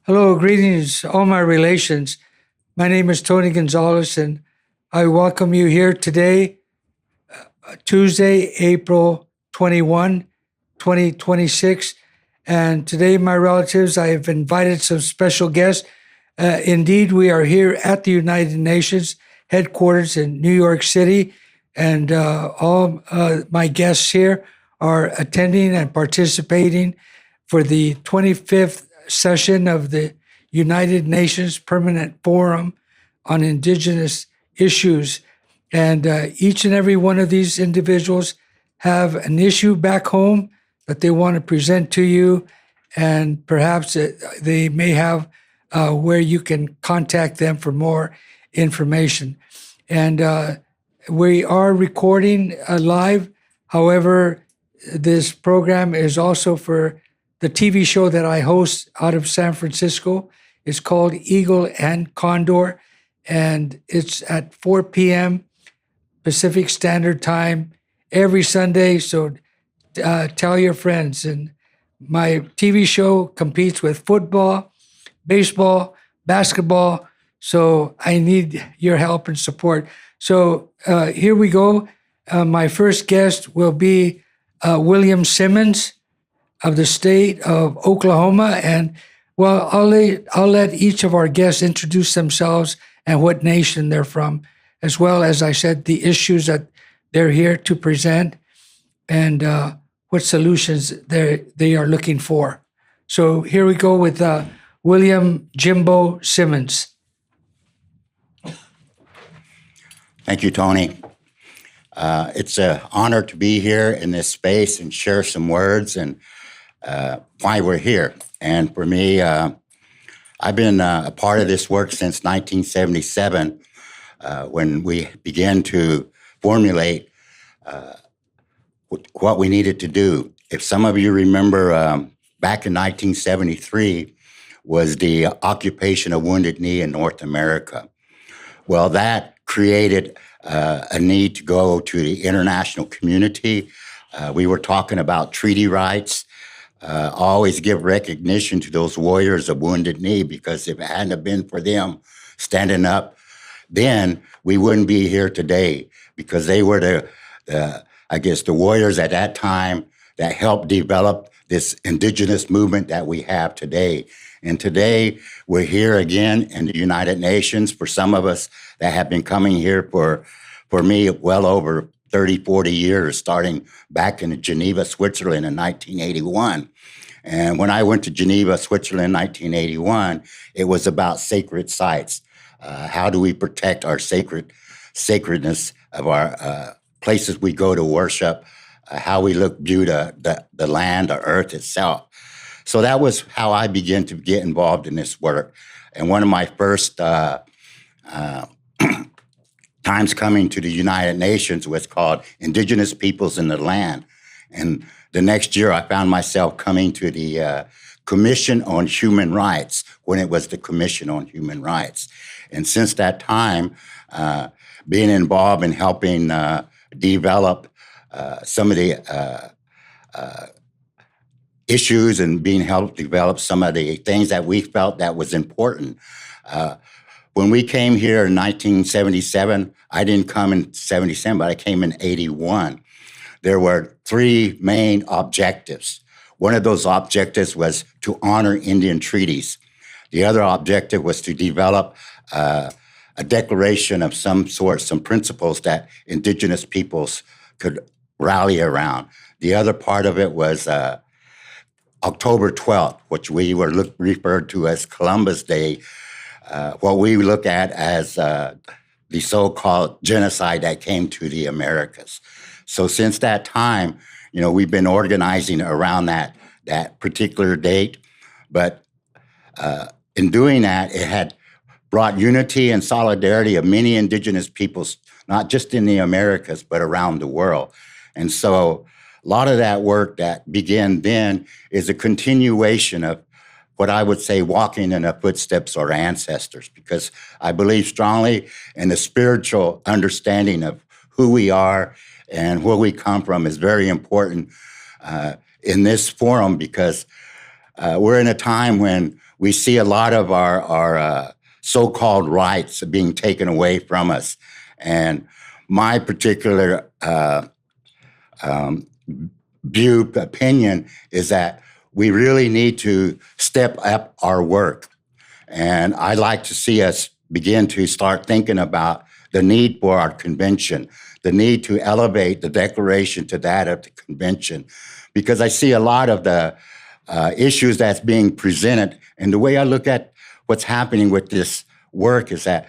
Hello, greetings, all my relations. My name is Tony Gonzalez, and I welcome you here today, Tuesday, April 21, 2026. And today, my relatives, I have invited some special guests. Indeed, we are here at the United Nations headquarters in New York City, and all my guests here are attending and participating for the 25th session of the United Nations Permanent Forum on Indigenous Issues. And each and every one of these individuals have an issue back home that they want to present to you, and perhaps they may have where you can contact them for more information. And we are recording live. However, this program is also for the TV show that I host out of San Francisco. It's called Eagle and Condor, and it's at 4 p.m. Pacific Standard Time every Sunday. So tell your friends. And my TV show competes with football, baseball, basketball. So I need your help and support. So here we go. My first guest will be William Simmons of the state of Oklahoma. And well, I'll let each of our guests introduce themselves and what nation they're from, as well as I said, the issues that they're here to present and what solutions they are looking for. So here we go with William Jimbo Simmons. Thank you, Tony. It's an honor to be here in this space and share some words and why we're here. And for me, I've been a part of this work since 1977 when we began to formulate what we needed to do. If some of you remember, back in 1973 was the occupation of Wounded Knee in North America. Well, that created a need to go to the international community. We were talking about treaty rights. Always give recognition to those warriors of Wounded Knee, because if it hadn't have been for them standing up, then we wouldn't be here today, because they were the warriors at that time that helped develop this indigenous movement that we have today. And today we're here again in the United Nations. For some of us that have been coming here for me, well over 30, 40 years, starting back in Geneva, Switzerland in 1981. And when I went to Geneva, Switzerland in 1981, it was about sacred sites. How do we protect our sacredness of our places we go to worship, how we view the land, the earth itself. So that was how I began to get involved in this work. And one of my first times coming to the United Nations was called Indigenous Peoples in the Land. And the next year I found myself coming to the Commission on Human Rights, when it was the Commission on Human Rights. And since that time, being involved in helping develop some of the issues and being helped develop some of the things that we felt that was important. When we came here in 1977, I didn't come in 77, but I came in 81. There were three main objectives. One of those objectives was to honor Indian treaties. The other objective was to develop a declaration of some sort, some principles that indigenous peoples could rally around. The other part of it was October 12th, which we were referred to as Columbus Day, what we look at as the so-called genocide that came to the Americas. So since that time, we've been organizing around that particular date. But in doing that, it had brought unity and solidarity of many indigenous peoples, not just in the Americas, but around the world. And so a lot of that work that began then is a continuation of what I would say walking in the footsteps of our ancestors, because I believe strongly in the spiritual understanding of who we are and where we come from is very important in this forum, because we're in a time when we see a lot of our so-called rights being taken away from us. And my particular opinion is that we really need to step up our work. And I'd like to see us begin to start thinking about the need for our convention, the need to elevate the declaration to that of the convention, because I see a lot of the issues that's being presented. And the way I look at what's happening with this work is that,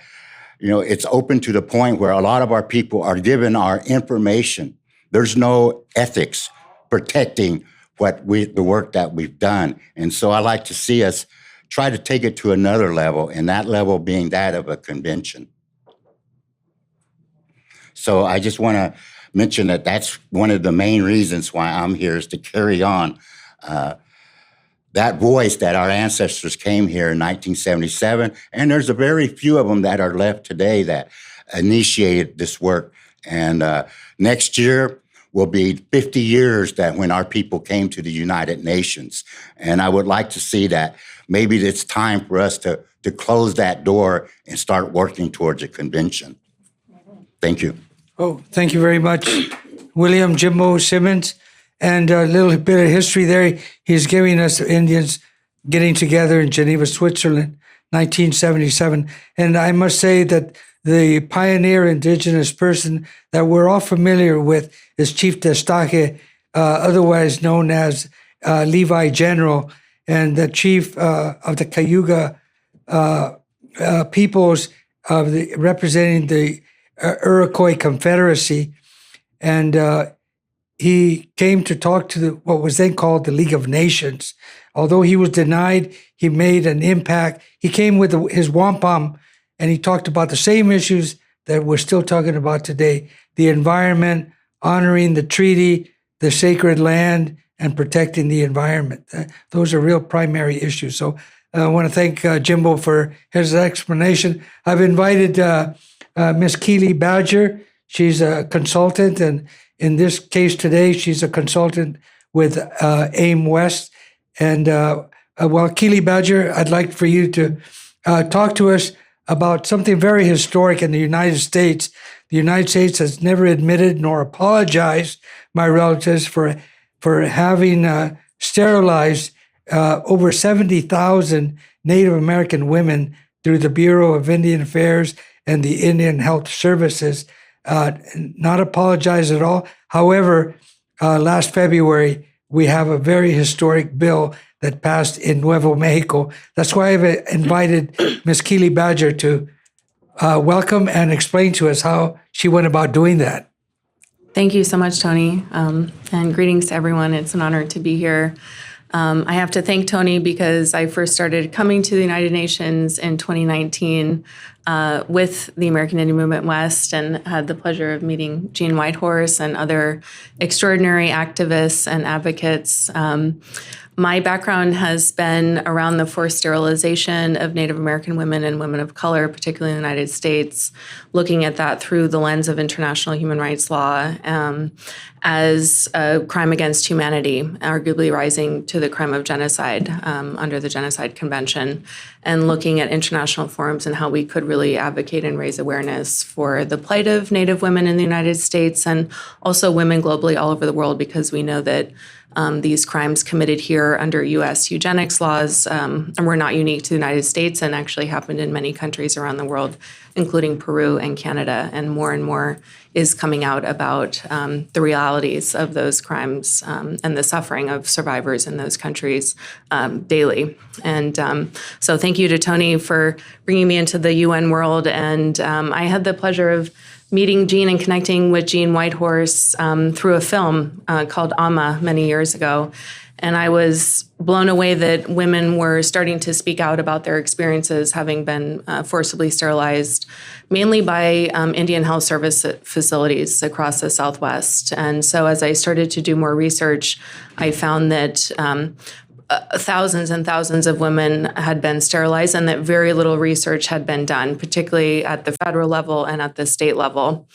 it's open to the point where a lot of our people are given our information. There's no ethics protecting the work that we've done. And so I like to see us try to take it to another level, and that level being that of a convention. So I just want to mention that that's one of the main reasons why I'm here, is to carry on that voice that our ancestors came here in 1977. And there's a very few of them that are left today that initiated this work. And next year will be 50 years that when our people came to the United Nations. And I would like to see that maybe it's time for us to close that door and start working towards a convention. Thank you. Oh, thank you very much, William Jimbo Simmons. And a little bit of history there. He's giving us Indians getting together in Geneva, Switzerland, 1977. And I must say that the pioneer indigenous person that we're all familiar with is Chief Destaque, otherwise known as Levi General, and the chief of the Cayuga peoples representing the Iroquois Confederacy. And he came to talk to what was then called the League of Nations. Although he was denied, he made an impact. He came with his wampum, and he talked about the same issues that we're still talking about today: the environment, honoring the treaty, the sacred land, and protecting the environment. Those are real primary issues. So I want to thank Jimbo for his explanation. I've invited Miss Keely Badger. She's a consultant, and in this case today, she's a consultant with AIM West. And Keely Badger, I'd like for you to talk to us about something very historic in the United States. The United States has never admitted nor apologized, my relatives, for having sterilized over 70,000 Native American women through the Bureau of Indian Affairs and the Indian Health Services. Not apologize at all. However, last February, we have a very historic bill that passed in Nuevo Mexico. That's why I've invited Ms. Keely Badger to welcome and explain to us how she went about doing that. Thank you so much, Tony, and greetings to everyone. It's an honor to be here. I have to thank Tony because I first started coming to the United Nations in 2019 with the American Indian Movement West, and had the pleasure of meeting Jean Whitehorse and other extraordinary activists and advocates. My background has been around the forced sterilization of Native American women and women of color, particularly in the United States, looking at that through the lens of international human rights law as a crime against humanity, arguably rising to the crime of genocide under the Genocide Convention, and looking at international forums and how we could really advocate and raise awareness for the plight of Native women in the United States and also women globally all over the world, because we know that these crimes committed here under U.S. eugenics laws and were not unique to the United States, and actually happened in many countries around the world, including Peru and Canada. And more is coming out about the realities of those crimes and the suffering of survivors in those countries daily. And so thank you to Tony for bringing me into the UN world. And I had the pleasure of meeting Jean and connecting with Jean Whitehorse through a film called Amma many years ago. And I was blown away that women were starting to speak out about their experiences having been forcibly sterilized, mainly by Indian health service facilities across the Southwest. And so as I started to do more research, I found that thousands and thousands of women had been sterilized, and that very little research had been done, particularly at the federal level and at the state level.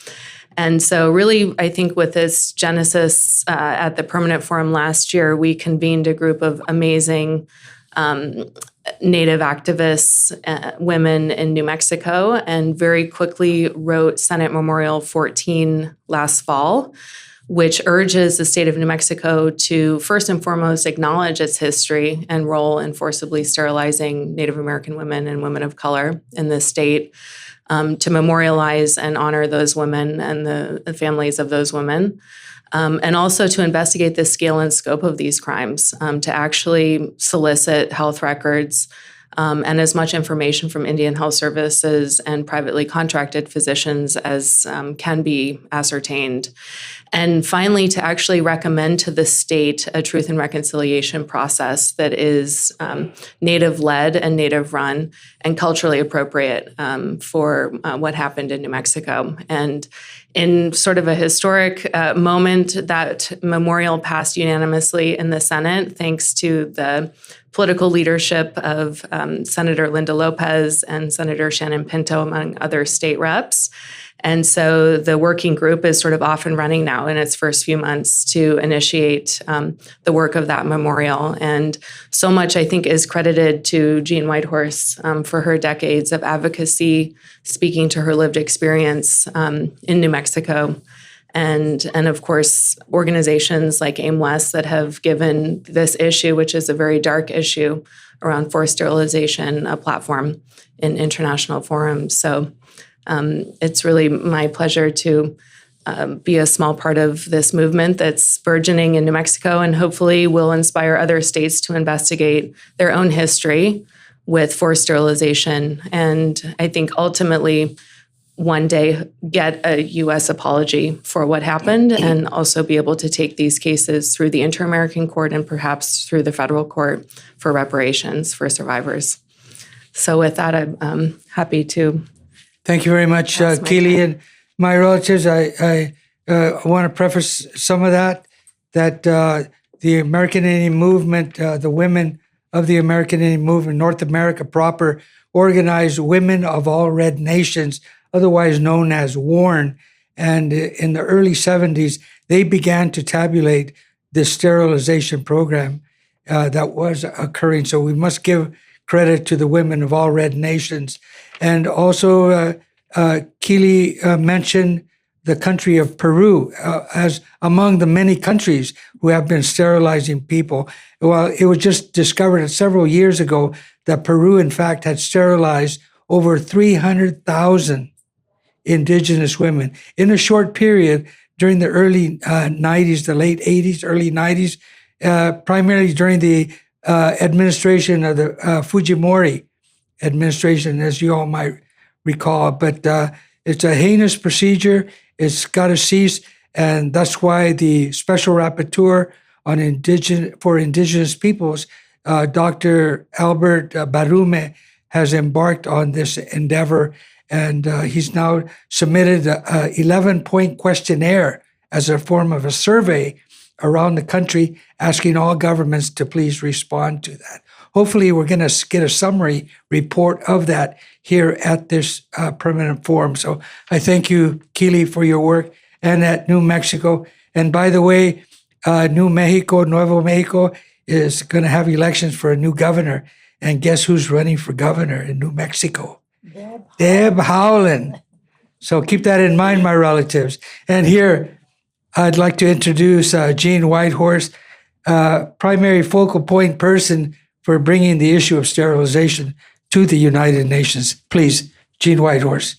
And so really, I think with this genesis at the Permanent Forum last year, we convened a group of amazing Native activists, women in New Mexico, and very quickly wrote Senate Memorial 14 last fall, which urges the state of New Mexico to first and foremost acknowledge its history and role in forcibly sterilizing Native American women and women of color in the state, to memorialize and honor those women and the families of those women. And also to investigate the scale and scope of these crimes, to actually solicit health records and as much information from Indian Health Services and privately contracted physicians as can be ascertained. And finally, to actually recommend to the state a truth and reconciliation process that is Native-led and Native-run and culturally appropriate for what happened in New Mexico. And in sort of a historic moment, that memorial passed unanimously in the Senate, thanks to the political leadership of Senator Linda Lopez and Senator Shannon Pinto, among other state reps. And so the working group is sort of off and running now in its first few months to initiate the work of that memorial. And so much, I think, is credited to Jean Whitehorse for her decades of advocacy, speaking to her lived experience in New Mexico. And of course, organizations like AIM West that have given this issue, which is a very dark issue around forced sterilization, a platform in international forums. So it's really my pleasure to be a small part of this movement that's burgeoning in New Mexico and hopefully will inspire other states to investigate their own history with forced sterilization. And I think ultimately one day get a U.S. apology for what happened and also be able to take these cases through the Inter-American Court and perhaps through the federal court for reparations for survivors. So with that, I'm happy to. Thank you very much, Keely. And my relatives, I want to preface some of that the American Indian movement, the women of the American Indian movement, North America proper, organized women of all red nations, otherwise known as WARN. And in the early 70s, they began to tabulate the sterilization program that was occurring. So we must give credit to the women of all red nations. And also, Keely mentioned the country of Peru as among the many countries who have been sterilizing people. Well, it was just discovered several years ago that Peru, in fact, had sterilized over 300,000 indigenous women in a short period during the early 90s, the late 80s, early 90s, primarily during the administration of the Fujimori administration, as you all might recall. But it's a heinous procedure. It's got to cease. And that's why the Special Rapporteur on Indigenous Peoples, Dr. Albert Barume, has embarked on this endeavor. And he's now submitted an 11-point questionnaire as a form of a survey around the country, asking all governments to please respond to that. Hopefully, we're going to get a summary report of that here at this permanent forum. So I thank you, Keely, for your work, and at New Mexico. And by the way, Nuevo Mexico, is going to have elections for a new governor. And guess who's running for governor in New Mexico? Deb Howland. So keep that in mind, my relatives. And here, I'd like to introduce Jean Whitehorse, primary focal point person for bringing the issue of sterilization to the United Nations. Please, Jean Whitehorse.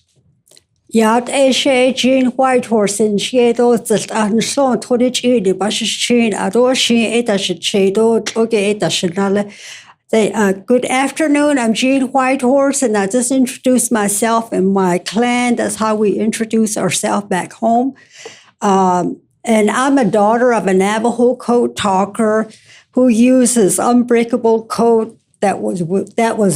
Yad Eshe Jean Whitehorse in Shiedo and so Tonichi, the Bashin, Adoshin, Etash Chedo, Toge Etashinale. Good afternoon, I'm Jean Whitehorse, and I just introduced myself and my clan. That's how we introduce ourselves back home. And I'm a daughter of a Navajo code talker who uses unbreakable code that was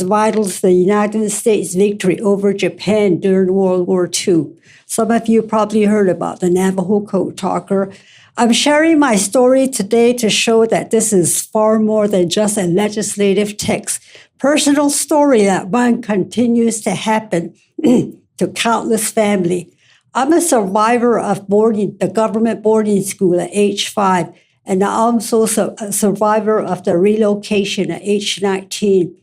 vital to the United States victory over Japan during World War II. Some of you probably heard about the Navajo code talker. I'm sharing my story today to show that this is far more than just a legislative text. Personal story that one continues to happen to countless families. I'm a survivor of the government boarding school at age 5, and I'm also a survivor of the relocation at age 19.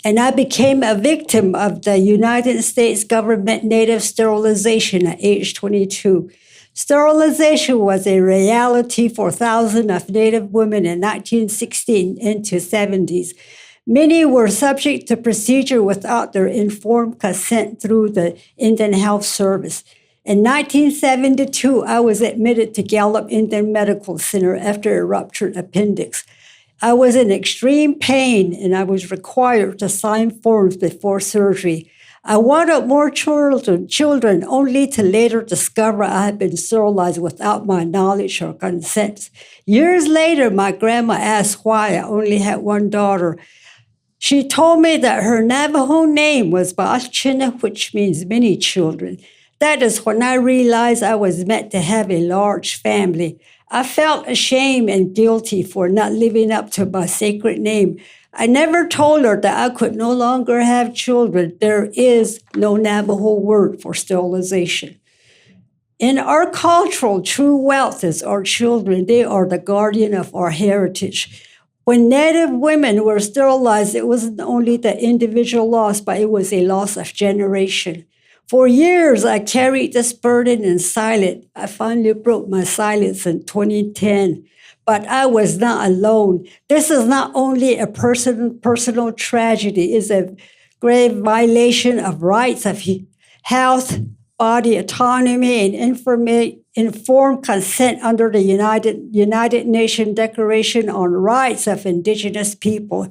And I became a victim of the United States government native sterilization at age 22. Sterilization was a reality for thousands of Native women in 1916 into 70s. Many were subject to procedure without their informed consent through the Indian Health Service. In 1972, I was admitted to Gallup Indian Medical Center after a ruptured appendix. I was in extreme pain and I was required to sign forms before surgery. I wanted more children only to later discover I had been sterilized without my knowledge or consent. Years later, my grandma asked why I only had one daughter. She told me that her Navajo name was Baachina, which means many children. That is when I realized I was meant to have a large family. I felt ashamed and guilty for not living up to my sacred name. I never told her that I could no longer have children. There is no Navajo word for sterilization. In our cultural true wealth is our children. They are the guardian of our heritage. When Native women were sterilized, it wasn't only the individual loss, but it was a loss of generation. For years, I carried this burden in silence. I finally broke my silence in 2010, but I was not alone. This is not only a personal tragedy, it's a grave violation of rights of health, body autonomy, and informed consent under the United Nations Declaration on Rights of Indigenous People.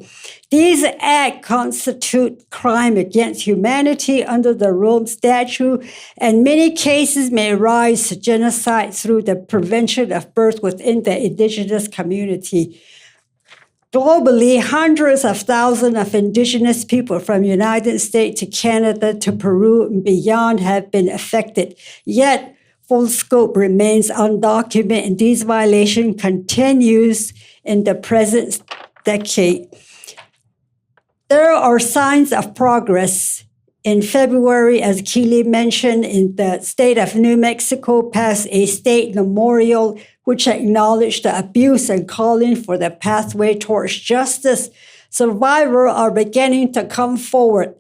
These acts constitute crime against humanity under the Rome Statute, and many cases may rise to genocide through the prevention of birth within the Indigenous community. Globally, hundreds of thousands of Indigenous people from the United States to Canada to Peru and beyond have been affected. Yet, full scope remains undocumented, and these violations continues in the present decade. There are signs of progress. In February, as Keely mentioned, in the state of New Mexico passed a state memorial which acknowledged the abuse and calling for the pathway towards justice. Survivors are beginning to come forward.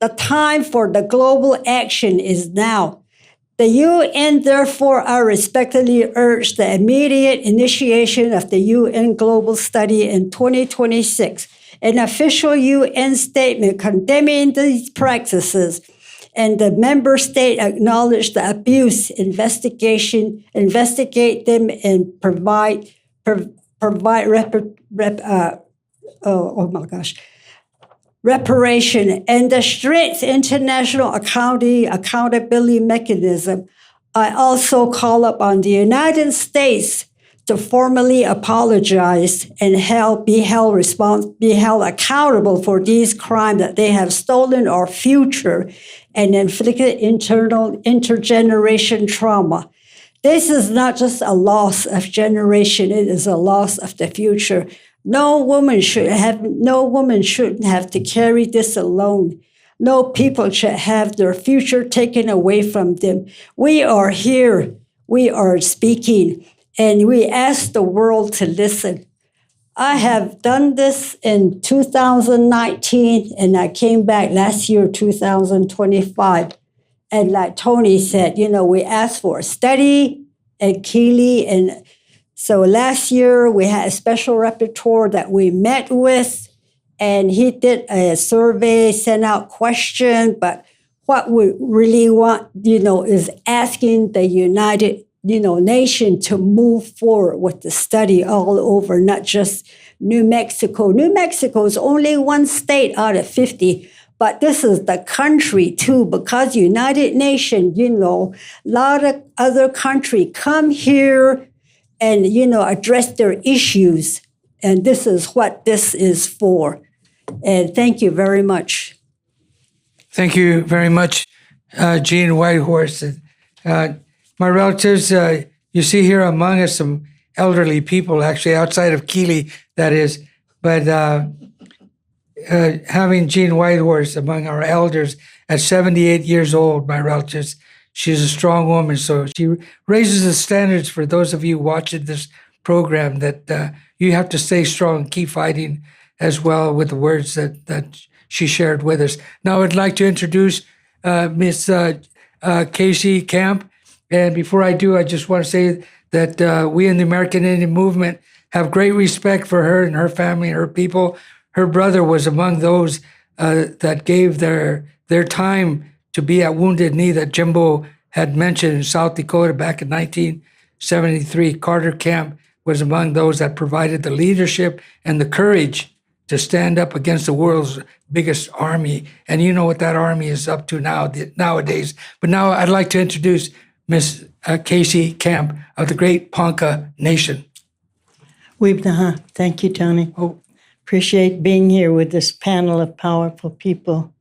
The time for the global action is now. The UN, therefore, I respectfully urge the immediate initiation of the UN Global Study in 2026, an official UN statement condemning these practices, and the member state acknowledge the abuse, investigate them, and provide reparation, and the strict international accountability mechanism. I also call upon the United States to formally apologize and be held accountable for these crimes that they have stolen our future and inflicted intergeneration trauma. This is not just a loss of generation, it is a loss of the future. No woman shouldn't have to carry this alone. No people should have their future taken away from them. We are here, we are speaking, and we ask the world to listen. I have done this in 2019, and I came back last year, 2025. And like Tony said, we asked for a study at Keely, and so last year, we had a special rapporteur that we met with, and he did a survey, sent out questions, but what we really want, is asking the United Nation to move forward with the study all over, not just New Mexico. New Mexico is only one state out of 50, but this is the country too, because United Nations, a lot of other countries come here and, address their issues. And this is what this is for. And thank you very much. Thank you very much, Jean Whitehorse. My relatives, you see here among us some elderly people, actually outside of Keely, that is. But having Jean Whitehorse among our elders at 78 years old, my relatives, she's a strong woman. So she raises the standards for those of you watching this program that you have to stay strong, keep fighting as well with the words that she shared with us. Now I'd like to introduce Miss Casey Camp. And before I do, I just want to say that we in the American Indian Movement have great respect for her and her family and her people. Her brother was among those that gave their time to be at Wounded Knee that Jimbo had mentioned in South Dakota back in 1973. Carter Camp was among those that provided the leadership and the courage to stand up against the world's biggest army. And you know what that army is up to nowadays. But now I'd like to introduce Miss Casey Camp of the Great Ponca Nation. Thank you, Tony. Oh. Appreciate being here with this panel of powerful people.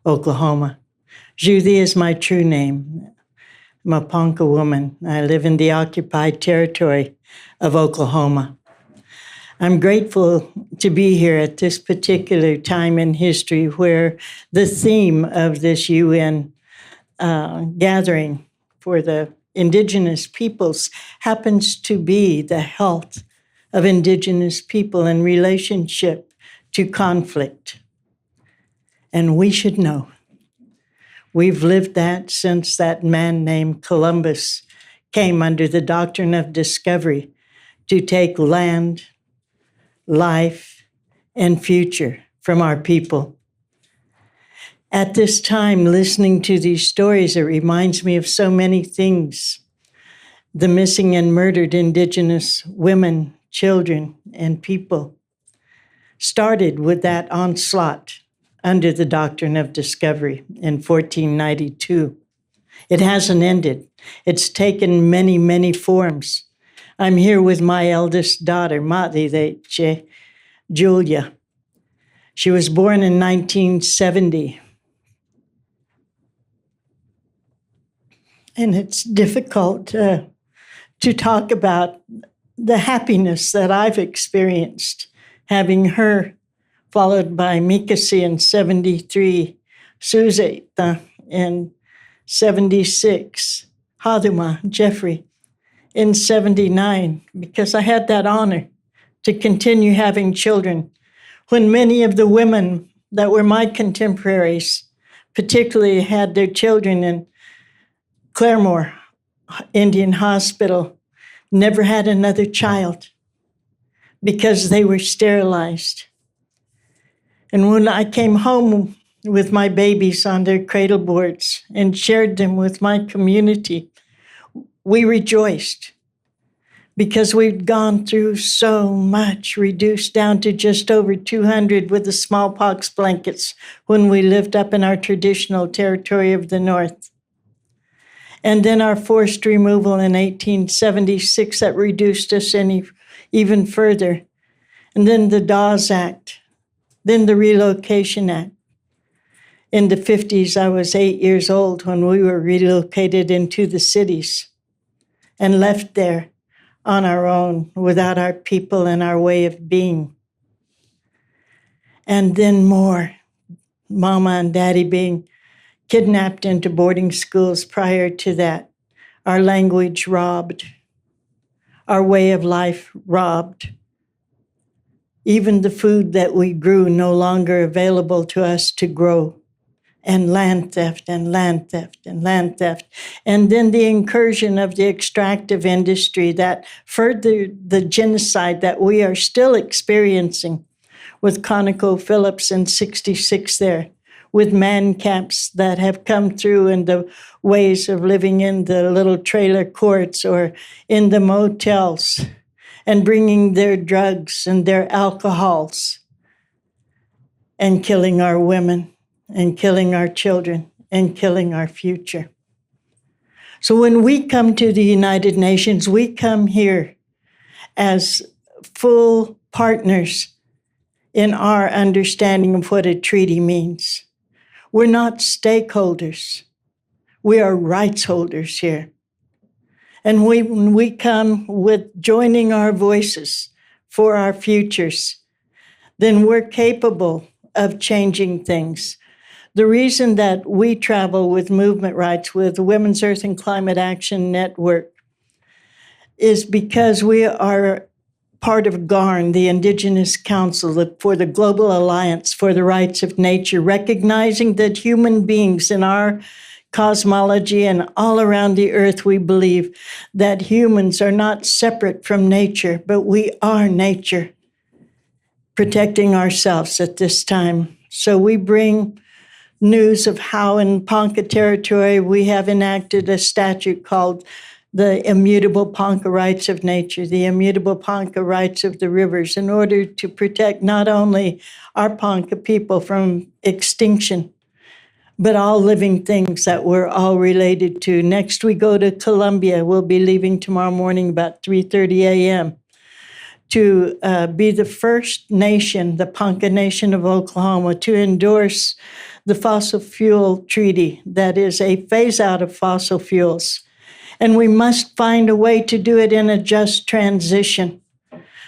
Oklahoma. Judy is my true name. I'm a Ponca woman. I live in the occupied territory of Oklahoma. I'm grateful to be here at this particular time in history where the theme of this UN gathering for the Indigenous peoples happens to be the health of Indigenous people in relationship to conflict. And we should know. We've lived that since that man named Columbus came under the doctrine of discovery to take land, life, and future from our people. At this time, listening to these stories, it reminds me of so many things. The missing and murdered Indigenous women, children, and people started with that onslaught under the doctrine of discovery in 1492. It hasn't ended. It's taken many, many forms. I'm here with my eldest daughter, Mati Julia. She was born in 1970. And it's difficult to talk about the happiness that I've experienced having her, followed by Mikasi in 73, Suzeta in 76, Haduma, Jeffrey in 79, because I had that honor to continue having children when many of the women that were my contemporaries particularly had their children in Claremore Indian Hospital, never had another child because they were sterilized. And when I came home with my babies on their cradle boards and shared them with my community, we rejoiced because we'd gone through so much, reduced down to just over 200 with the smallpox blankets when we lived up in our traditional territory of the North. And then our forced removal in 1876 that reduced us even further. And then the Dawes Act, then the Relocation Act. In the 50s, I was 8 years old when we were relocated into the cities and left there on our own without our people and our way of being. And then more, Mama and Daddy being kidnapped into boarding schools prior to that, our language robbed, our way of life robbed, even the food that we grew no longer available to us to grow, and land theft and land theft and land theft. And then the incursion of the extractive industry that furthered the genocide that we are still experiencing with ConocoPhillips in 66 there, with man camps that have come through in the ways of living in the little trailer courts or in the motels and bringing their drugs and their alcohols and killing our women and killing our children and killing our future. So when we come to the United Nations, we come here as full partners in our understanding of what a treaty means. We're not stakeholders. We are rights holders here. And when we come with joining our voices for our futures, then we're capable of changing things. The reason that we travel with movement rights with the Women's Earth and Climate Action Network is because we are part of GARN, the Indigenous Council for the Global Alliance for the Rights of Nature, recognizing that human beings in our cosmology and all around the earth, we believe that humans are not separate from nature, but we are nature, protecting ourselves at this time. So we bring news of how in Ponca territory we have enacted a statute called the Immutable Ponca Rights of Nature, the Immutable Ponca Rights of the Rivers, in order to protect not only our Ponca people from extinction, but all living things that we're all related to. Next, we go to Colombia. We'll be leaving tomorrow morning about 3:30 a.m. to be the first nation, the Ponca Nation of Oklahoma, to endorse the fossil fuel treaty, that is a phase out of fossil fuels. And we must find a way to do it in a just transition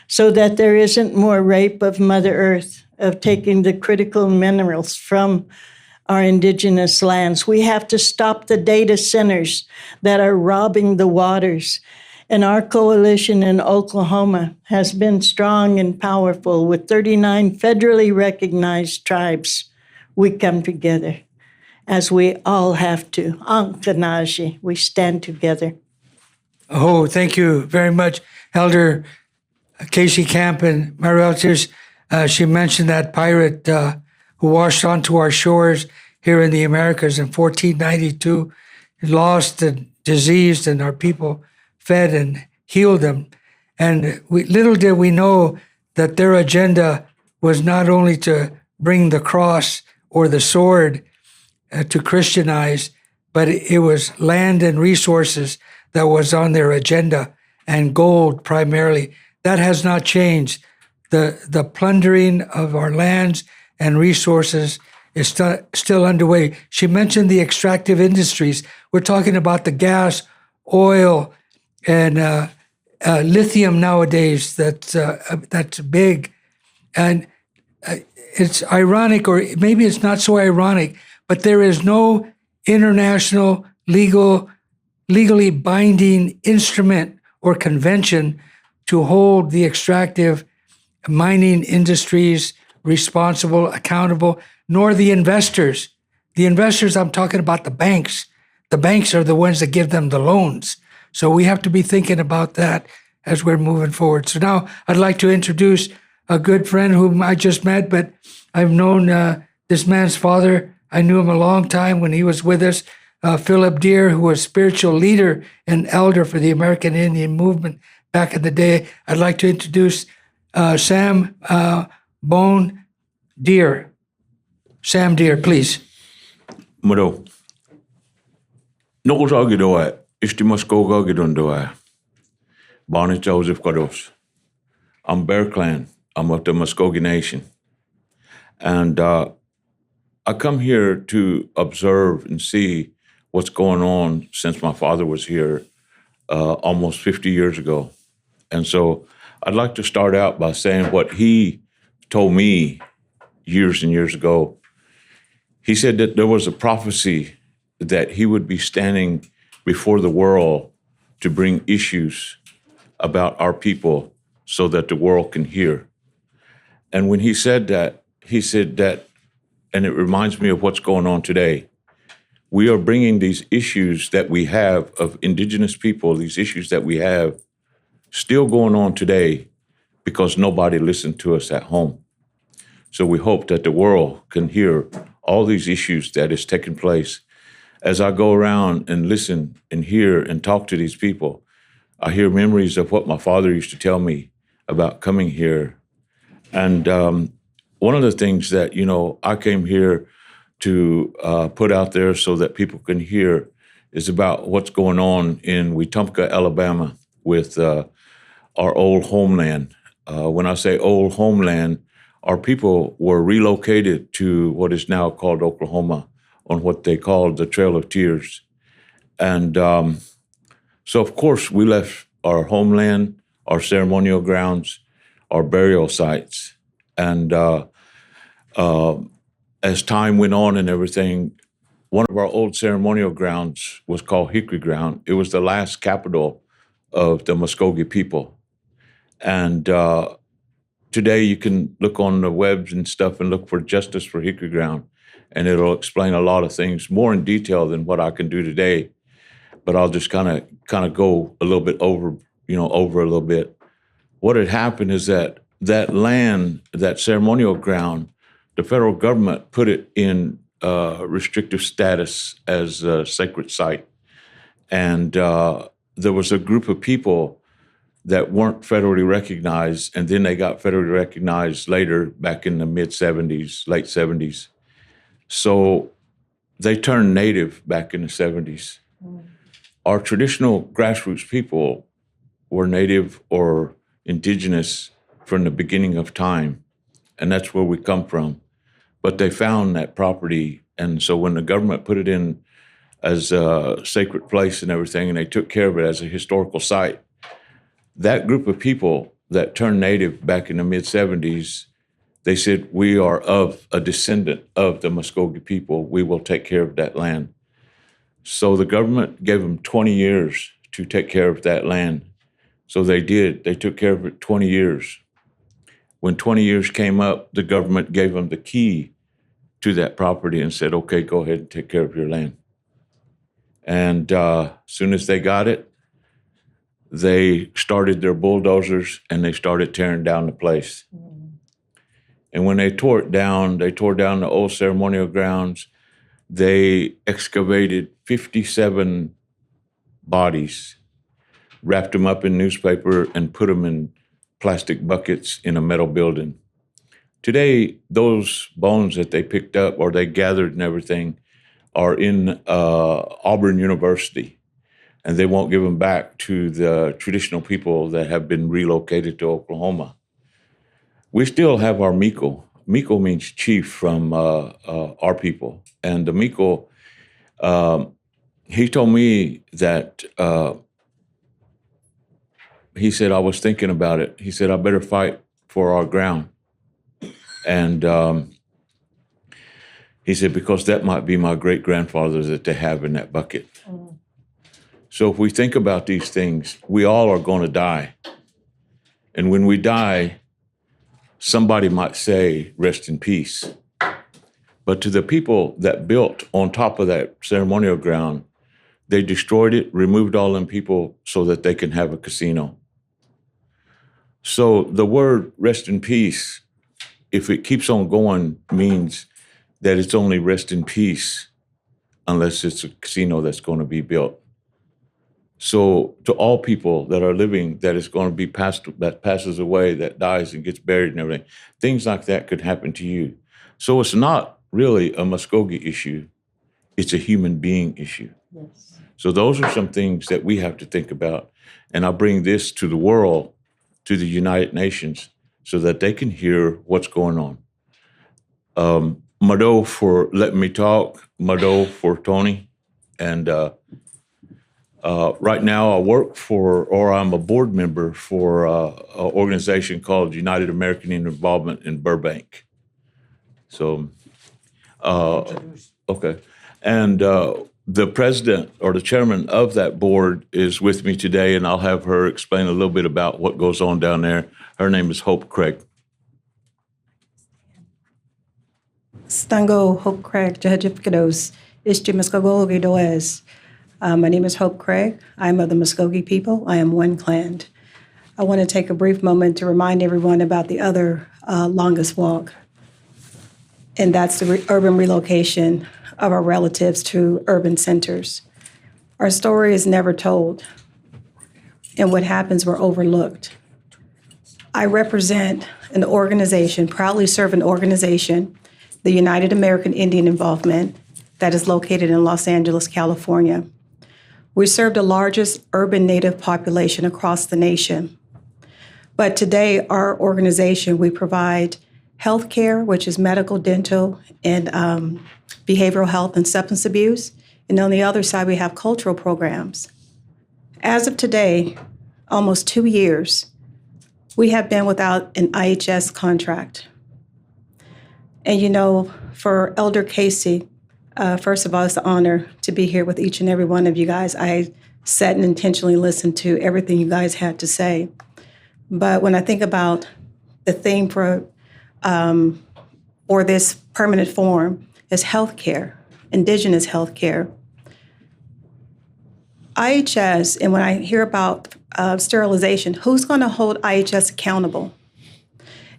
so that there isn't more rape of Mother Earth, of taking the critical minerals from our indigenous lands. We have to stop the data centers that are robbing the waters. And our coalition in Oklahoma has been strong and powerful. With 39 federally recognized tribes, we come together, as we all have to. Ankanaji, we stand together. Oh, thank you very much, Elder Casey Camp and my relatives. She mentioned that pirate who washed onto our shores here in the Americas in 1492, lost and diseased, and our people fed and healed them. And little did we know that their agenda was not only to bring the cross or the sword to Christianize, but it was land and resources that was on their agenda, and gold primarily. That has not changed. The plundering of our lands and resources is still underway. She mentioned the extractive industries. We're talking about the gas, oil, and lithium nowadays. That's big, and it's ironic, or maybe it's not so ironic, but there is no international legally binding instrument or convention to hold the extractive mining industries responsible, accountable, nor the investors. The investors, I'm talking about the banks. The banks are the ones that give them the loans. So we have to be thinking about that as we're moving forward. So now I'd like to introduce a good friend whom I just met, but I've known this man's father. I knew him a long time when he was with us, Philip Deere, who was spiritual leader and elder for the American Indian movement back in the day. I'd like to introduce Sam Bone Deere. Sam Deere, please. Moro. Nokos agidoa, istimaskoga agidondoa. Barney Joseph Kados. I'm Bear Clan. I'm of the Muskogee Nation. And I come here to observe and see what's going on since my father was here almost 50 years ago. And so I'd like to start out by saying what he told me years and years ago. He said that there was a prophecy that he would be standing before the world to bring issues about our people so that the world can hear. And when he said that, and it reminds me of what's going on today. We are bringing these issues that we have of indigenous people, these issues that we have, still going on today because nobody listened to us at home. So we hope that the world can hear all these issues that is taking place. As I go around and listen and hear and talk to these people, I hear memories of what my father used to tell me about coming here. And one of the things that, I came here to put out there so that people can hear is about what's going on in Wetumpka, Alabama with our old homeland. When I say old homeland, our people were relocated to what is now called Oklahoma on what they called the Trail of Tears. And so, of course, we left our homeland, our ceremonial grounds, our burial sites. And as time went on and everything, one of our old ceremonial grounds was called Hickory Ground. It was the last capital of the Muskogee people. And today you can look on the webs and stuff and look for Justice for Hickory Ground, and it'll explain a lot of things more in detail than what I can do today. But I'll just kind of go a little bit over a little bit. What had happened is that land, that ceremonial ground, the federal government put it in restrictive status as a sacred site. And there was a group of people that weren't federally recognized, and then they got federally recognized later, back in the mid-'70s, late '70s. So they turned native back in the '70s. Our traditional grassroots people were native or indigenous from the beginning of time, and that's where we come from. But they found that property, and so when the government put it in as a sacred place and everything, and they took care of it as a historical site, that group of people that turned native back in the mid-'70s, they said, we are of a descendant of the Muskogee people. We will take care of that land. So the government gave them 20 years to take care of that land. So they did. They took care of it 20 years. When 20 years came up, the government gave them the key to that property and said, okay, go ahead and take care of your land. And as soon as they got it, they started their bulldozers and they started tearing down the place. And when they tore down the old ceremonial grounds. They excavated 57 bodies, wrapped them up in newspaper, and put them in plastic buckets in a metal building. Today, those bones that they picked up or they gathered and everything are in Auburn University, and they won't give them back to the traditional people that have been relocated to Oklahoma. We still have our Miko. Miko means chief from our people. And the Miko, he told me that, he said, I was thinking about it. He said, I better fight for our ground. And he said, because that might be my great-grandfather that they have in that bucket. So if we think about these things, we all are going to die. And when we die, somebody might say, rest in peace. But to the people that built on top of that ceremonial ground, they destroyed it, removed all them people so that they can have a casino. So the word rest in peace, if it keeps on going, means that it's only rest in peace unless it's a casino that's going to be built. So to all people that are living, that is going to be that passes away, that dies and gets buried and everything, things like that could happen to you. So it's not really a Muskogee issue. It's a human being issue. Yes. So those are some things that we have to think about. And I bring this to the world, to the United Nations, so that they can hear what's going on. Mado for letting me talk, Mado for Tony. And right now I work I'm a board member for an organization called United American Involvement in Burbank. So, okay. And the president or the chairman of that board is with me today, and I'll have her explain a little bit about what goes on down there. Her name is Hope Craig. Stango Hope Craig, Jahajifkados, Ishti Muskogee Doez. My name is Hope Craig. I am of the Muskogee people. I am one clan. I want to take a brief moment to remind everyone about the other longest walk, and that's the urban relocation of our relatives to urban centers. Our story is never told, and what happens, we're overlooked. I represent an organization, proudly serve an organization, the United American Indian Involvement, that is located in Los Angeles, California. We serve the largest urban Native population across the nation. But today, our organization, we provide health care, which is medical, dental, and behavioral health and substance abuse. And on the other side, we have cultural programs. As of today, almost 2 years, we have been without an IHS contract. And you know, for Elder Casey, first of all, it's an honor to be here with each and every one of you guys. I sat and intentionally listened to everything you guys had to say. But when I think about the theme for this permanent forum is healthcare, Indigenous healthcare. IHS, and when I hear about sterilization, who's going to hold IHS accountable?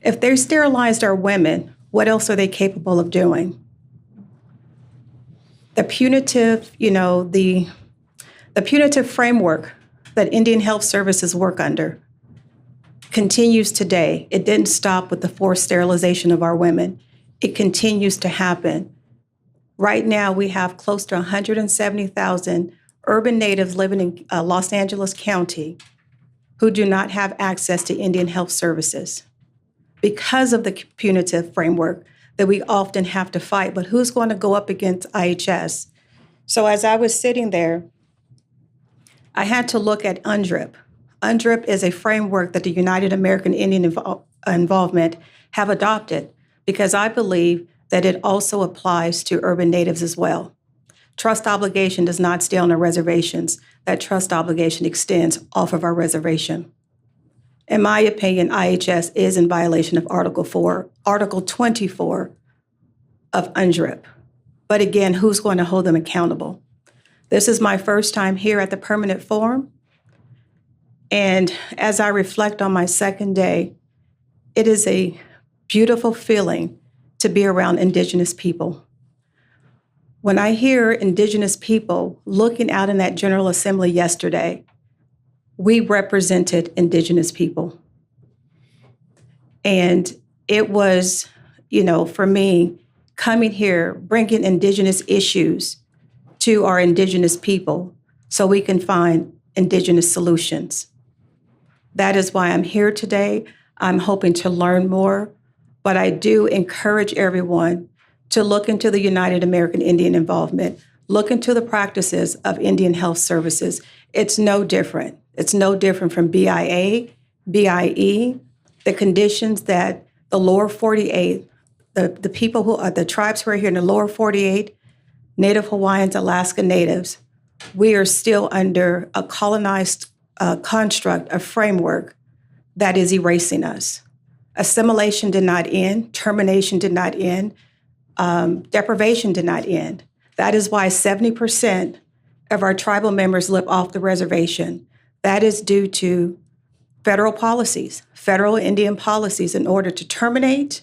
If they sterilized our women, what else are they capable of doing? The punitive, the punitive framework that Indian Health Services work under continues today. It didn't stop with the forced sterilization of our women. It continues to happen. Right now, we have close to 170,000 urban natives living in Los Angeles County who do not have access to Indian Health Services because of the punitive framework that we often have to fight. But who's going to go up against IHS? So as I was sitting there, I had to look at UNDRIP. UNDRIP is a framework that the United American Indian Involvement have adopted because I believe that it also applies to urban natives as well. Trust obligation does not stay on the reservations. That trust obligation extends off of our reservation. In my opinion, IHS is in violation of Article 24 of UNDRIP. But again, who's going to hold them accountable? This is my first time here at the Permanent Forum. And as I reflect on my second day, it is a beautiful feeling to be around Indigenous people. When I hear Indigenous people looking out in that General Assembly yesterday, we represented Indigenous people. And it was, for me, coming here, bringing Indigenous issues to our Indigenous people so we can find Indigenous solutions. That is why I'm here today. I'm hoping to learn more, but I do encourage everyone to look into the United American Indian Involvement, look into the practices of Indian Health Services. It's no different. It's no different from BIA, BIE, the conditions that the lower 48, the people who are the tribes who are here in the lower 48, Native Hawaiians, Alaska Natives, we are still under a colonized construct, a framework that is erasing us. Assimilation did not end, termination did not end, deprivation did not end. That is why 70% of our tribal members live off the reservation. That is due to federal policies, federal Indian policies in order to terminate,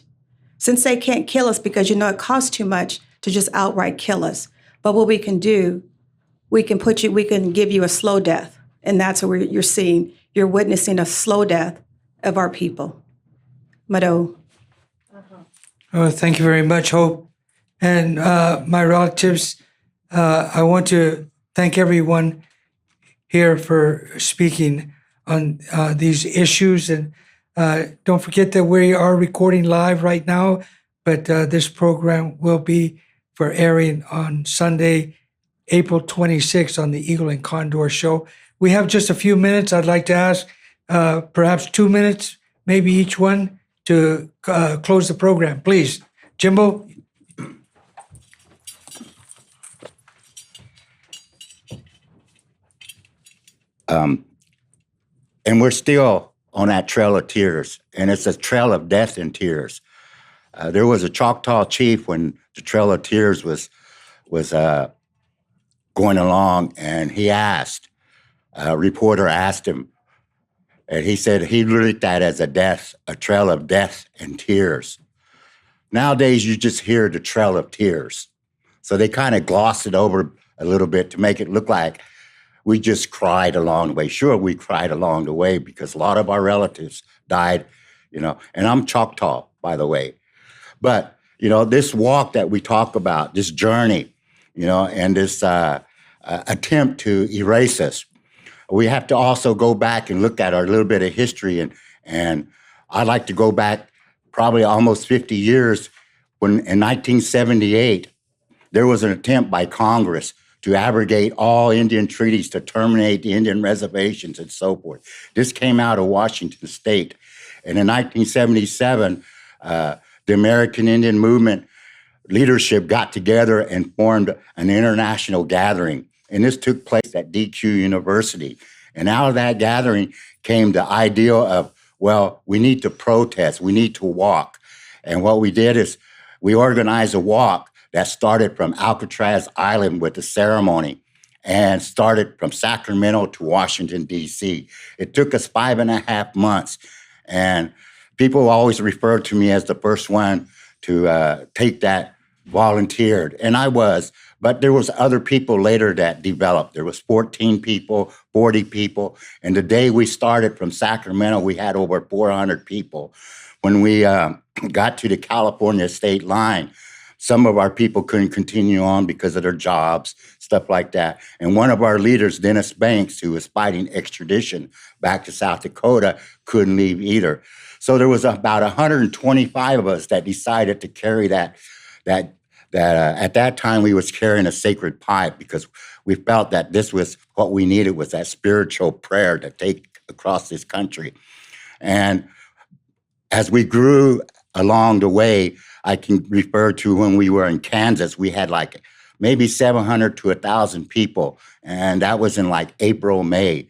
since they can't kill us because it costs too much to just outright kill us. But what we can do, we can give you a slow death. And that's what you're witnessing a slow death of our people. Mado. Oh, thank you very much, Hope. And my relatives, I want to thank everyone here for speaking on these issues. And don't forget that we are recording live right now, but this program will be for airing on Sunday, April 26th on the Eagle and Condor show. We have just a few minutes. I'd like to ask perhaps 2 minutes, maybe each one, to close the program. Please, Jimbo. And we're still on that trail of tears, and it's a trail of death and tears. There was a Choctaw chief when the Trail of Tears was going along, and he asked, a reporter asked him, and he said he looked at it as a trail of death and tears. Nowadays, you just hear the Trail of Tears. So they kind of glossed it over a little bit to make it look like we just cried along the way. Sure, we cried along the way because a lot of our relatives died, and I'm Choctaw, by the way. But, this walk that we talk about, this journey, and this attempt to erase us, we have to also go back and look at our little bit of history. And I'd like to go back probably almost 50 years when in 1978, there was an attempt by Congress to abrogate all Indian treaties, to terminate the Indian reservations and so forth. This came out of Washington State. And in 1977, the American Indian Movement leadership got together and formed an international gathering. And this took place at DQ University. And out of that gathering came the idea of well, we need to protest. We need to walk. And what we did is we organized a walk that started from Alcatraz Island with the ceremony and started from Sacramento to Washington, D.C. It took us 5.5 months. And people always refer to me as the first one to take that volunteered. And I was. But there was other people later that developed. There was 14 people, 40 people. And the day we started from Sacramento, we had over 400 people. When we got to the California state line, some of our people couldn't continue on because of their jobs, stuff like that. And one of our leaders, Dennis Banks, who was fighting extradition back to South Dakota, couldn't leave either. So there was about 125 of us that decided to carry that at that time we was carrying a sacred pipe because we felt that this was what we needed, was that spiritual prayer to take across this country. And as we grew along the way, I can refer to when we were in Kansas, we had like maybe 700 to 1,000 people. And that was in like April, May.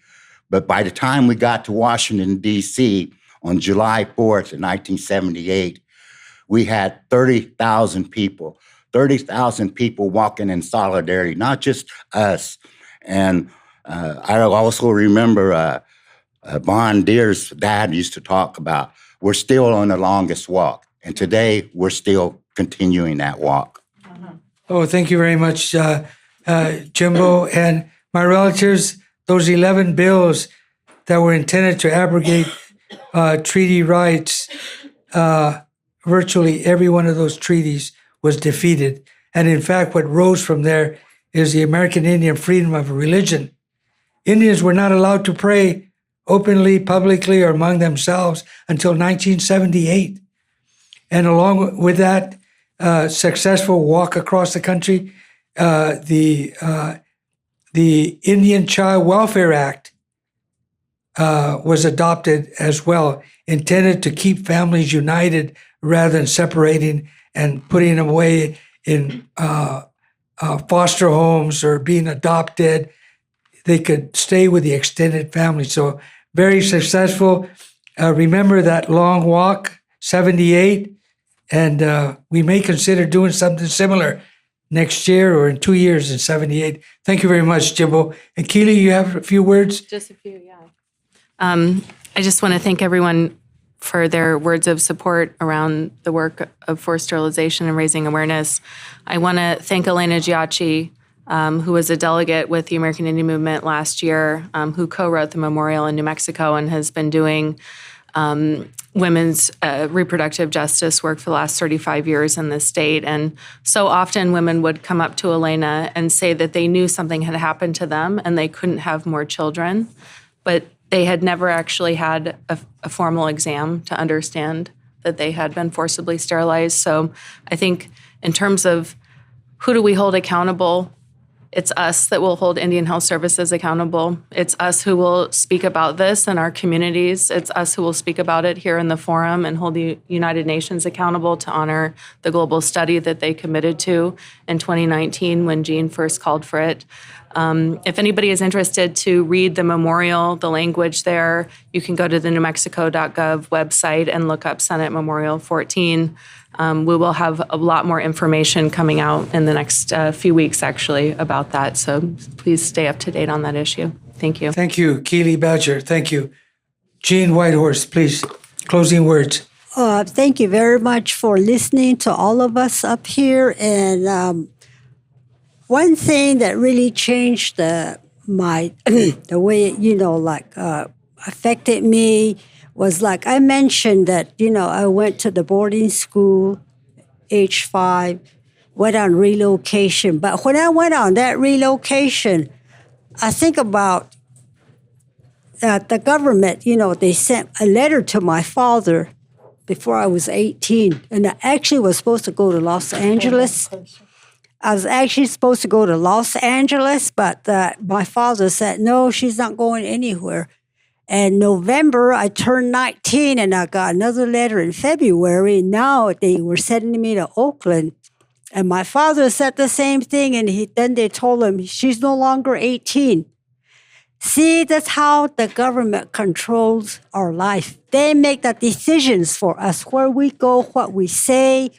But by the time we got to Washington, D.C. on July 4th in 1978, we had 30,000 people. 30,000 people walking in solidarity, not just us. And I also remember Von Deer's dad used to talk about, we're still on the longest walk. And today, we're still continuing that walk. Oh, thank you very much, Jimbo. And my relatives, those 11 bills that were intended to abrogate treaty rights, virtually every one of those treaties was defeated. And in fact, what rose from there is the American Indian freedom of religion. Indians were not allowed to pray openly, publicly, or among themselves until 1978. And along with that successful walk across the country, the Indian Child Welfare Act was adopted as well, intended to keep families united rather than separating and putting them away in foster homes or being adopted. They could stay with the extended family. So very successful. Remember that long walk, 78, and we may consider doing something similar next year or in 2 years in 78. Thank you very much, Jimbo. And Keely, you have a few words? Just a few, yeah. I just want to thank everyone for their words of support around the work of forced sterilization and raising awareness. I want to thank Elena Giacchi, who was a delegate with the American Indian Movement last year, who co-wrote the memorial in New Mexico and has been doing women's reproductive justice work for the last 35 years in the state. And so often women would come up to Elena and say that they knew something had happened to them and they couldn't have more children, but they had never actually had a formal exam to understand that they had been forcibly sterilized. So I think in terms of who do we hold accountable, it's us that will hold Indian Health Services accountable. It's us who will speak about this in our communities. It's us who will speak about it here in the forum and hold the United Nations accountable to honor the global study that they committed to in 2019 when Jean first called for it. If anybody is interested to read the memorial, the language there, you can go to the newmexico.gov website and look up Senate Memorial 14. We will have a lot more information coming out in the next few weeks, actually, about that. So please stay up to date on that issue. Thank you. Thank you, Keely Badger. Thank you. Jean Whitehorse, please, closing words. Thank you very much for listening to all of us up here. And one thing that really changed my the way, affected me was like I mentioned that, I went to the boarding school, age 5, went on relocation. But when I went on that relocation, I think about the government, they sent a letter to my father before I was 18. And I actually was supposed to go to Los Angeles. I was actually supposed to go to Los Angeles, but my father said, no, she's not going anywhere. And November, I turned 19, and I got another letter in February. Now they were sending me to Oakland. And my father said the same thing, and then they told him she's no longer 18. See, that's how the government controls our life. They make the decisions for us, where we go, what we say.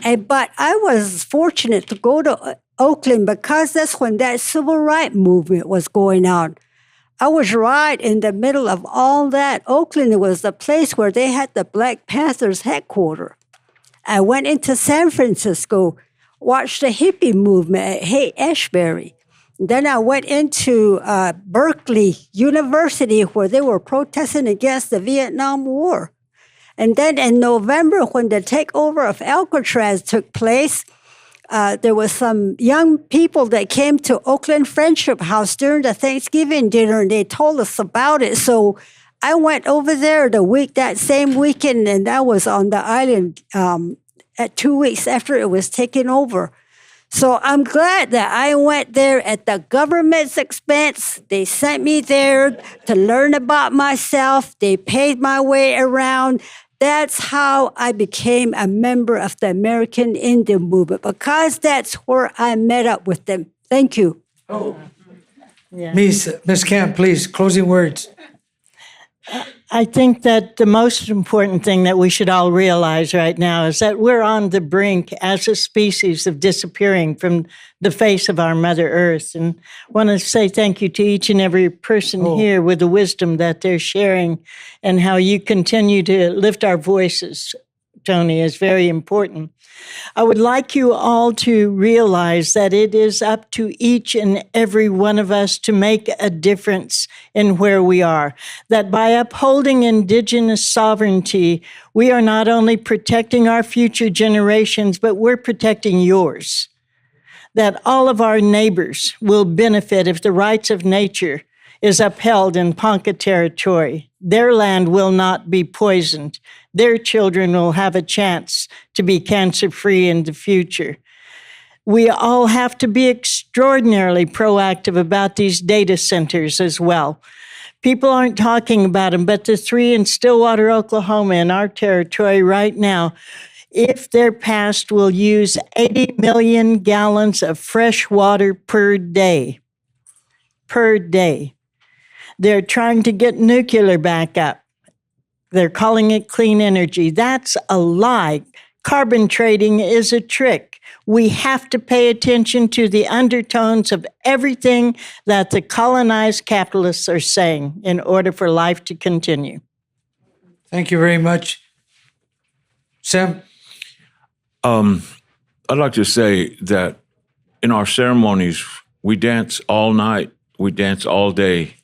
But I was fortunate to go to Oakland because that's when that civil rights movement was going on. I was right in the middle of all that. Oakland was the place where they had the Black Panthers headquarters. I went into San Francisco, watched the hippie movement at Haight-Ashbury. Then I went into Berkeley University where they were protesting against the Vietnam War. And then in November, when the takeover of Alcatraz took place, there was some young people that came to Oakland Friendship House during the Thanksgiving dinner, and they told us about it. So I went over there that same weekend, and I was on the island at 2 weeks after it was taken over. So I'm glad that I went there at the government's expense. They sent me there to learn about myself. They paid my way around. That's how I became a member of the American Indian movement, because that's where I met up with them. Thank you. Yeah. Ms. Camp, please, closing words. I think that the most important thing that we should all realize right now is that we're on the brink as a species of disappearing from the face of our Mother Earth. And I want to say thank you to each and every person here with the wisdom that they're sharing, and how you continue to lift our voices, Tony, is very important. I would like you all to realize that it is up to each and every one of us to make a difference in where we are. That by upholding Indigenous sovereignty, we are not only protecting our future generations, but we're protecting yours. That all of our neighbors will benefit if the rights of nature is upheld in Ponca territory. Their land will not be poisoned. Their children will have a chance to be cancer-free in the future. We all have to be extraordinarily proactive about these data centers as well. People aren't talking about them, but the 3 in Stillwater, Oklahoma, in our territory right now, if they're passed, will use 80 million gallons of fresh water per day. Per day. They're trying to get nuclear back up. They're calling it clean energy. That's a lie. Carbon trading is a trick. We have to pay attention to the undertones of everything that the colonized capitalists are saying in order for life to continue. Thank you very much. Sam? I'd like to say that in our ceremonies, we dance all night, we dance all day.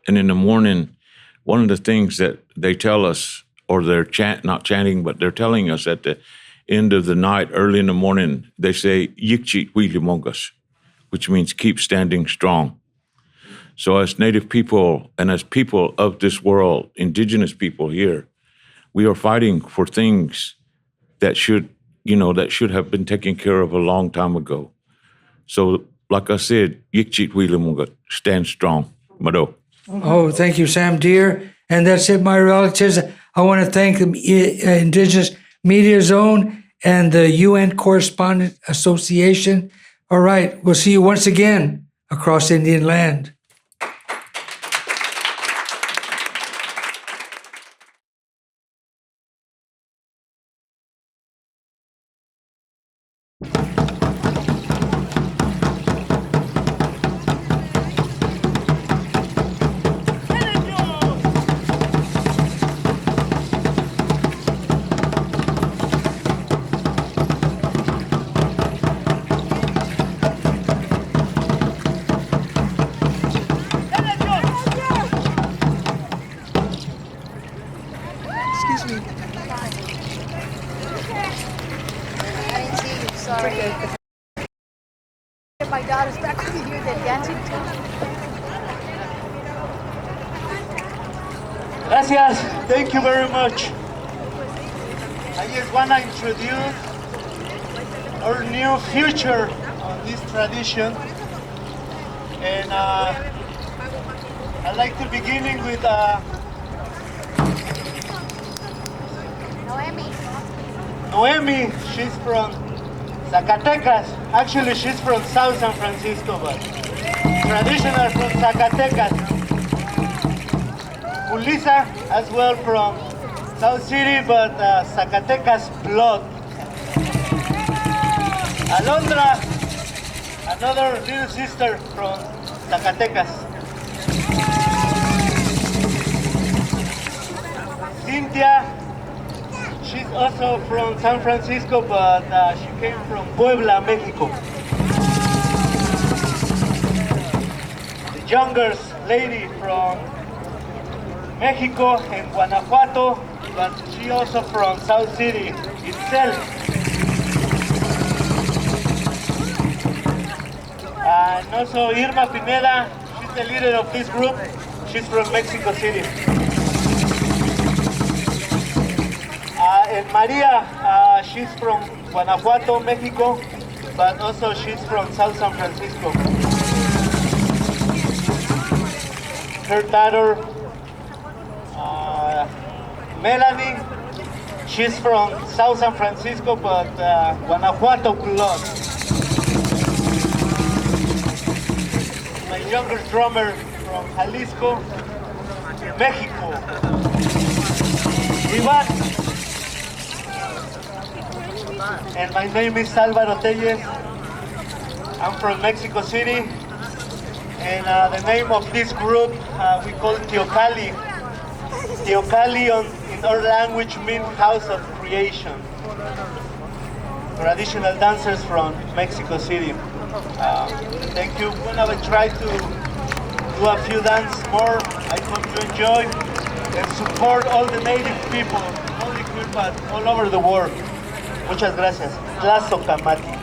And in the morning, one of the things that they tell us, or they're not chanting, but they're telling us at the end of the night, early in the morning, they say, Yikchit Wilimongas, which means keep standing strong. So as Native people and as people of this world, Indigenous people here, we are fighting for things that should have been taken care of a long time ago. So like I said, Yikchit Wilimongas, stand strong. Mado. Oh, thank you, Sam Deere. And that's it, my relatives. I want to thank the Indigenous Media Zone and the UN Correspondents Association. All right, we'll see you once again across Indian land. My daughter's back to here, they're dancing too. Gracias. Thank you very much. I just want to introduce our new future on this tradition. And I'd like to begin with Noemi. She's from Zacatecas. Actually, she's from South San Francisco, but traditional from Zacatecas. Ulisa, as well from South City, but Zacatecas blood. Alondra, another little sister from Zacatecas. Cynthia, she's also from San Francisco, but she came from Puebla, Mexico. The youngest lady from Mexico and Guanajuato, but she also from South City itself. And also Irma Pineda, she's the leader of this group. She's from Mexico City. And Maria, she's from Guanajuato, Mexico, but also she's from South San Francisco. Her daughter, Melanie, she's from South San Francisco, but Guanajuato blood. My younger drummer from Jalisco, Mexico. Iván. And my name is Álvaro Telles. I'm from Mexico City. And the name of this group, we call Teocalli. Teocalli in our language means house of creation. Traditional dancers from Mexico City. Thank you. We're gonna try to do a few dances more. I hope you enjoy and support all the native people, not only here but all over the world. Muchas gracias. Tlazocamati.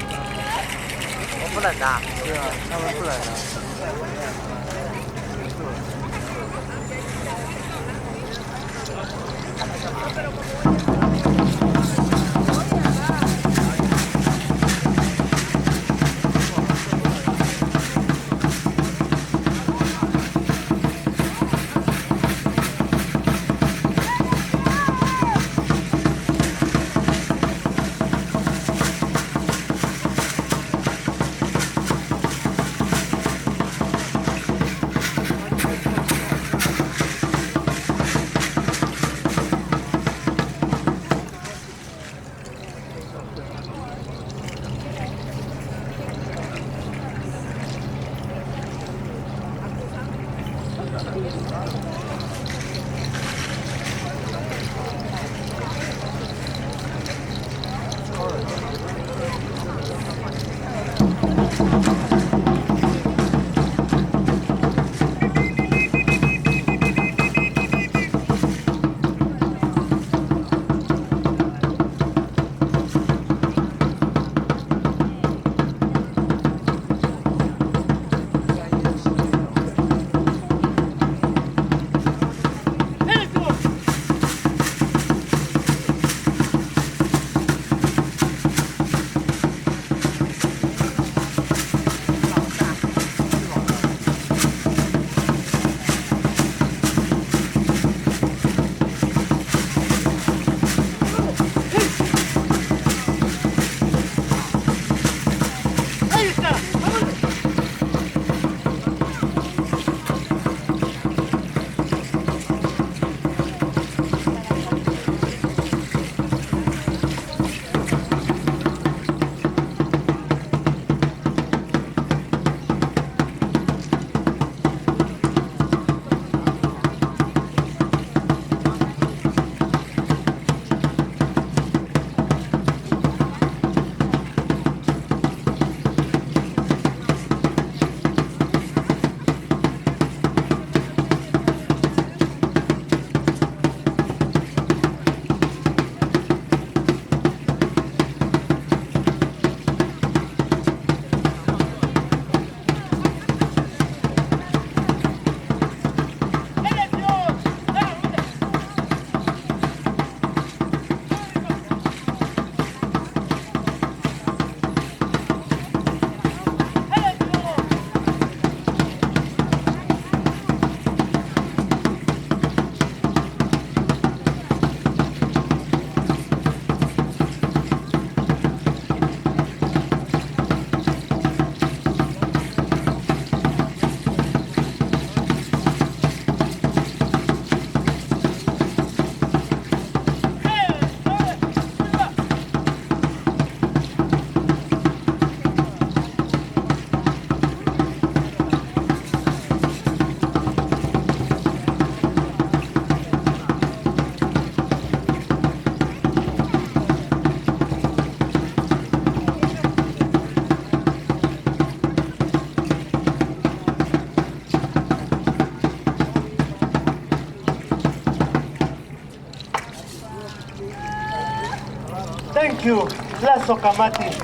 Thank you, Tlazokamati.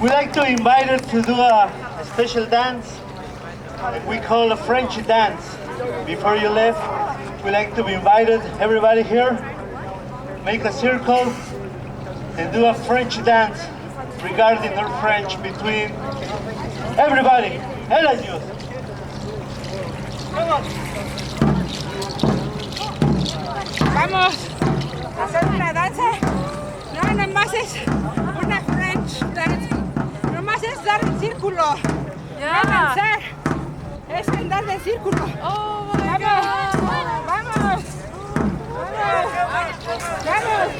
We'd like to invite her to do a special dance that we call a French dance. Before you left, we'd like to be invited, everybody here, make a circle and do a French dance regarding her French between everybody. Elle ayude. Come on. Vamos a hacer una danza. No, nomás es una French dance. Nomás es dar en círculo. No danzar. Es andar en círculo. Oh my God. Vamos. Vamos.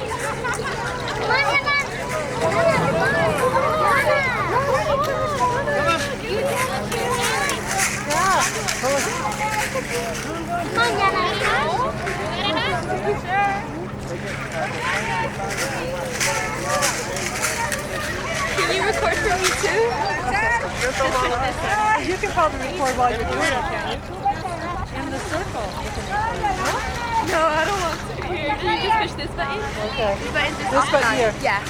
Can you record for me too? You can probably record while you're doing it, can you? In the circle. No, I don't want to. Here, can you just push this button? Okay. This button just This button here. Yeah.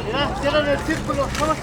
Mira, cierran el círculo. Vamos.